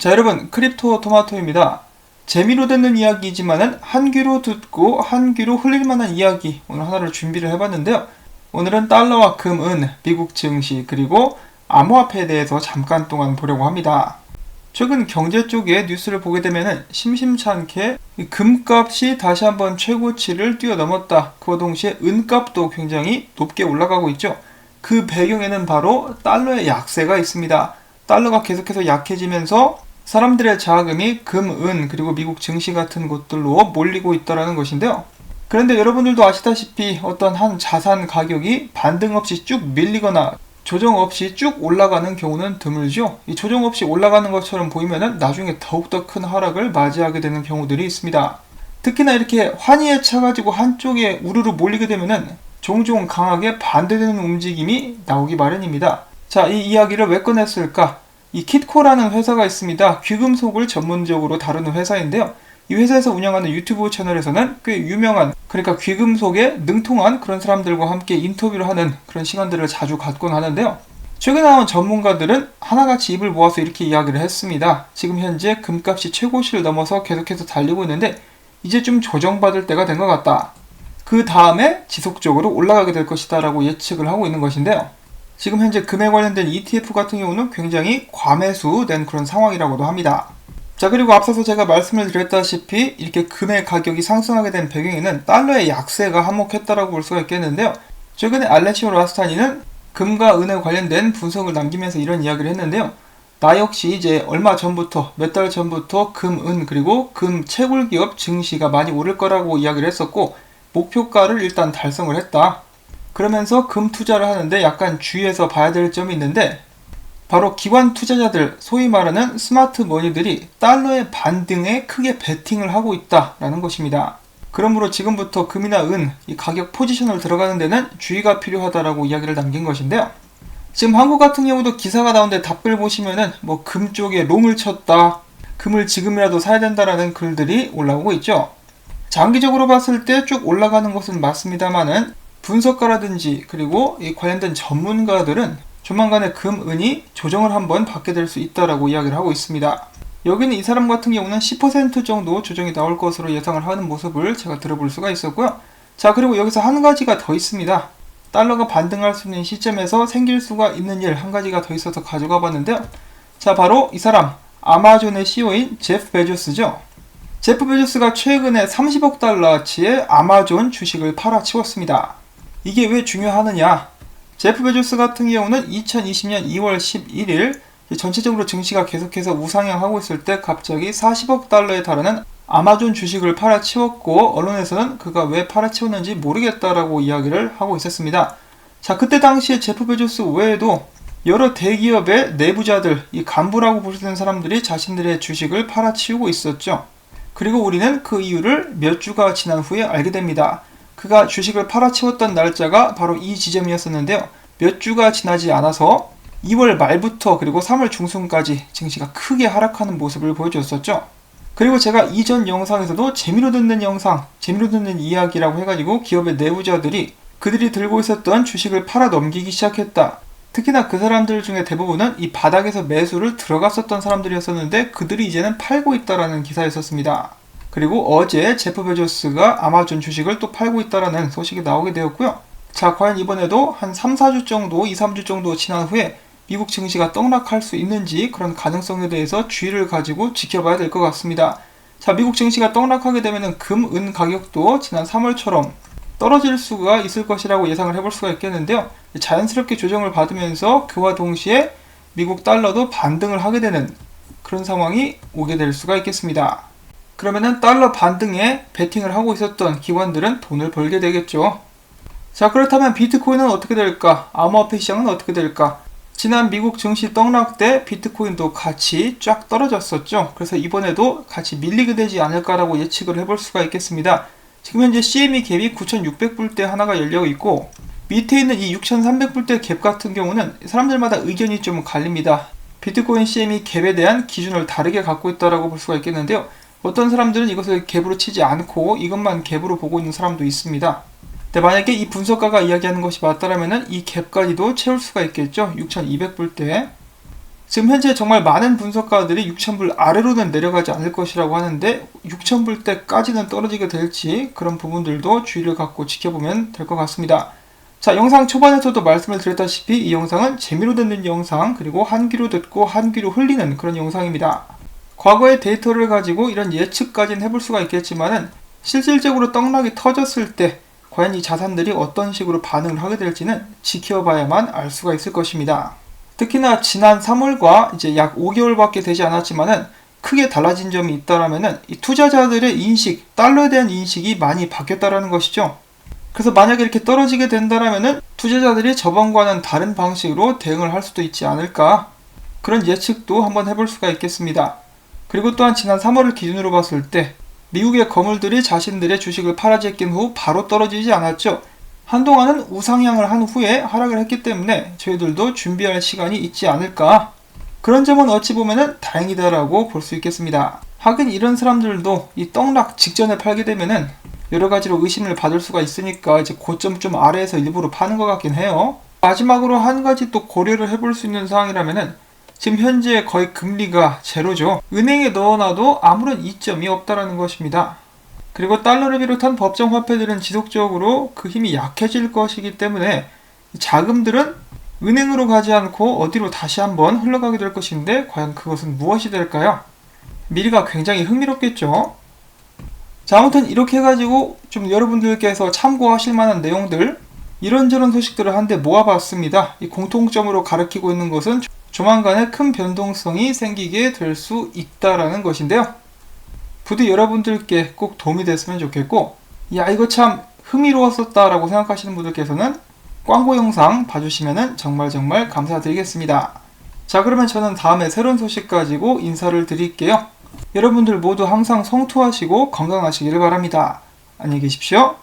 자, 여러분, 크립토 토마토입니다. 재미로 듣는 이야기이지만은 한 귀로 듣고 한 귀로 흘릴 만한 이야기 오늘 하나를 준비를 해봤는데요. 오늘은 달러와 금, 은, 미국 증시 그리고 암호화폐에 대해서 잠깐 동안 보려고 합니다. 최근 경제 쪽에 뉴스를 보게 되면은 심심찮게 금값이 다시 한번 최고치를 뛰어넘었다. 그와 동시에 은값도 굉장히 높게 올라가고 있죠. 그 배경에는 바로 달러의 약세가 있습니다. 달러가 계속해서 약해지면서 사람들의 자금이 금, 은, 그리고 미국 증시 같은 곳들로 몰리고 있다는 것인데요. 그런데 여러분들도 아시다시피 어떤 한 자산 가격이 반등 없이 쭉 밀리거나 조정 없이 쭉 올라가는 경우는 드물죠. 이 조정 없이 올라가는 것처럼 보이면은 나중에 더욱더 큰 하락을 맞이하게 되는 경우들이 있습니다. 특히나 이렇게 환희에 차가지고 한쪽에 우르르 몰리게 되면은 종종 강하게 반대되는 움직임이 나오기 마련입니다. 자, 이 이야기를 왜 꺼냈을까? 이 kitco라는 회사가 있습니다. 귀금속을 전문적으로 다루는 회사인데요. 이 회사에서 운영하는 유튜브 채널에서는 꽤 유명한, 그러니까 귀금속에 능통한 그런 사람들과 함께 인터뷰를 하는 그런 시간들을 자주 갖곤 하는데요. 최근에 나온 전문가들은 하나같이 입을 모아서 이렇게 이야기를 했습니다. 지금 현재 금값이 최고치를 넘어서 계속해서 달리고 있는데 이제 좀 조정받을 때가 된 것 같다. 그 다음에 지속적으로 올라가게 될 것이다 라고 예측을 하고 있는 것인데요. 지금 현재 금에 관련된 ETF 같은 경우는 굉장히 과매수된 그런 상황이라고도 합니다. 자, 그리고 앞서서 제가 말씀을 드렸다시피 이렇게 금의 가격이 상승하게 된 배경에는 달러의 약세가 한몫했다라고 볼 수가 있겠는데요. 최근에 알레시오 라스타니는 금과 은에 관련된 분석을 남기면서 이런 이야기를 했는데요. 나 역시 이제 얼마 전부터, 몇 달 전부터 금, 은, 그리고 금 채굴기업 증시가 많이 오를 거라고 이야기를 했었고 목표가를 일단 달성을 했다. 그러면서 금 투자를 하는데 약간 주의해서 봐야 될 점이 있는데 바로 기관 투자자들, 소위 말하는 스마트 머니들이 달러의 반등에 크게 베팅을 하고 있다라는 것입니다. 그러므로 지금부터 금이나 은, 이 가격 포지션을 들어가는 데는 주의가 필요하다라고 이야기를 남긴 것인데요. 지금 한국 같은 경우도 기사가 나오는데 답글 보시면은 뭐 금 쪽에 롱을 쳤다, 금을 지금이라도 사야 된다라는 글들이 올라오고 있죠. 장기적으로 봤을 때 쭉 올라가는 것은 맞습니다만은 분석가라든지 그리고 이 관련된 전문가들은 조만간에 금, 은이 조정을 한번 받게 될 수 있다라고 이야기를 하고 있습니다. 여기는 이 사람 같은 경우는 10% 정도 조정이 나올 것으로 예상을 하는 모습을 제가 들어볼 수가 있었고요. 자, 그리고 여기서 한 가지가 더 있습니다. 달러가 반등할 수 있는 시점에서 생길 수가 있는 일 한 가지가 더 있어서 가져가 봤는데요. 자, 바로 이 사람, 아마존의 CEO인 제프 베조스죠. 제프 베조스가 최근에 30억 달러치의 아마존 주식을 팔아치웠습니다. 이게 왜 중요하느냐? 제프 베조스 같은 경우는 2020년 2월 11일 전체적으로 증시가 계속해서 우상향하고 있을 때 갑자기 40억 달러에 달하는 아마존 주식을 팔아치웠고 언론에서는 그가 왜 팔아치웠는지 모르겠다라고 이야기를 하고 있었습니다. 자, 그때 당시에 제프 베조스 외에도 여러 대기업의 내부자들, 이 간부라고 보시는 사람들이 자신들의 주식을 팔아치우고 있었죠. 그리고 우리는 그 이유를 몇 주가 지난 후에 알게 됩니다. 그가 주식을 팔아치웠던 날짜가 바로 이 지점이었었는데요. 몇 주가 지나지 않아서 2월 말부터 그리고 3월 중순까지 증시가 크게 하락하는 모습을 보여줬었죠. 그리고 제가 이전 영상에서도 재미로 듣는 영상, 재미로 듣는 이야기라고 해가지고 기업의 내부자들이 그들이 들고 있었던 주식을 팔아 넘기기 시작했다. 특히나 그 사람들 중에 대부분은 이 바닥에서 매수를 들어갔었던 사람들이었었는데 그들이 이제는 팔고 있다라는 기사였었습니다. 그리고 어제 제프 베조스가 아마존 주식을 또 팔고 있다라는 소식이 나오게 되었고요. 자, 과연 이번에도 한 3, 4주 정도, 2, 3주 정도 지난 후에 미국 증시가 떡락할 수 있는지 그런 가능성에 대해서 주의를 가지고 지켜봐야 될 것 같습니다. 자, 미국 증시가 떡락하게 되면 금, 은 가격도 지난 3월처럼 떨어질 수가 있을 것이라고 예상을 해볼 수가 있겠는데요. 자연스럽게 조정을 받으면서 그와 동시에 미국 달러도 반등을 하게 되는 그런 상황이 오게 될 수가 있겠습니다. 그러면은 달러 반등에 베팅을 하고 있었던 기관들은 돈을 벌게 되겠죠. 자, 그렇다면 비트코인은 어떻게 될까? 암호화폐 시장은 어떻게 될까? 지난 미국 증시 떡락 때 비트코인도 같이 쫙 떨어졌었죠. 그래서 이번에도 같이 밀리게 되지 않을까라고 예측을 해볼 수가 있겠습니다. 지금 현재 CME 갭이 9,600불대 하나가 열려 있고 밑에 있는 이 6,300불대 갭 같은 경우는 사람들마다 의견이 좀 갈립니다. 비트코인 CME 갭에 대한 기준을 다르게 갖고 있다라고 볼 수가 있겠는데요. 어떤 사람들은 이것을 갭으로 치지 않고 이것만 갭으로 보고 있는 사람도 있습니다. 근데 만약에 이 분석가가 이야기하는 것이 맞다라면 이 갭까지도 채울 수가 있겠죠. 6,200불대. 지금 현재 정말 많은 분석가들이 6,000불 아래로는 내려가지 않을 것이라고 하는데 6,000불대까지는 떨어지게 될지 그런 부분들도 주의를 갖고 지켜보면 될 것 같습니다. 자, 영상 초반에서도 말씀을 드렸다시피 이 영상은 재미로 듣는 영상, 그리고 한 귀로 듣고 한 귀로 흘리는 그런 영상입니다. 과거의 데이터를 가지고 이런 예측까지는 해볼 수가 있겠지만은 실질적으로 떡락이 터졌을 때 과연 이 자산들이 어떤 식으로 반응을 하게 될지는 지켜봐야만 알 수가 있을 것입니다. 특히나 지난 3월과 이제 약 5개월밖에 되지 않았지만은 크게 달라진 점이 있다라면은 이 투자자들의 인식, 달러에 대한 인식이 많이 바뀌었다라는 것이죠. 그래서 만약에 이렇게 떨어지게 된다라면은 투자자들이 저번과는 다른 방식으로 대응을 할 수도 있지 않을까, 그런 예측도 한번 해볼 수가 있겠습니다. 그리고 또한 지난 3월을 기준으로 봤을 때 미국의 거물들이 자신들의 주식을 팔아제낀 후 바로 떨어지지 않았죠. 한동안은 우상향을 한 후에 하락을 했기 때문에 저희들도 준비할 시간이 있지 않을까, 그런 점은 어찌 보면은 다행이다라고 볼 수 있겠습니다. 하긴 이런 사람들도 이 떡락 직전에 팔게 되면은 여러 가지로 의심을 받을 수가 있으니까 이제 고점 좀 아래에서 일부러 파는 것 같긴 해요. 마지막으로 한 가지 또 고려를 해볼 수 있는 사항이라면은 지금 현재 거의 금리가 제로죠. 은행에 넣어놔도 아무런 이점이 없다라는 것입니다. 그리고 달러를 비롯한 법정 화폐들은 지속적으로 그 힘이 약해질 것이기 때문에 자금들은 은행으로 가지 않고 어디로 다시 한번 흘러가게 될 것인데 과연 그것은 무엇이 될까요? 미래가 굉장히 흥미롭겠죠. 자, 아무튼 이렇게 해가지고 좀 여러분들께서 참고하실 만한 내용들, 이런저런 소식들을 한데 모아봤습니다. 이 공통점으로 가리키고 있는 것은 조만간에 큰 변동성이 생기게 될 수 있다라는 것인데요. 부디 여러분들께 꼭 도움이 됐으면 좋겠고, 야, 이거 참 흥미로웠었다라고 생각하시는 분들께서는 광고 영상 봐주시면 정말 감사드리겠습니다. 자, 그러면 저는 다음에 새로운 소식 가지고 인사를 드릴게요. 여러분들 모두 항상 성투하시고 건강하시기를 바랍니다. 안녕히 계십시오.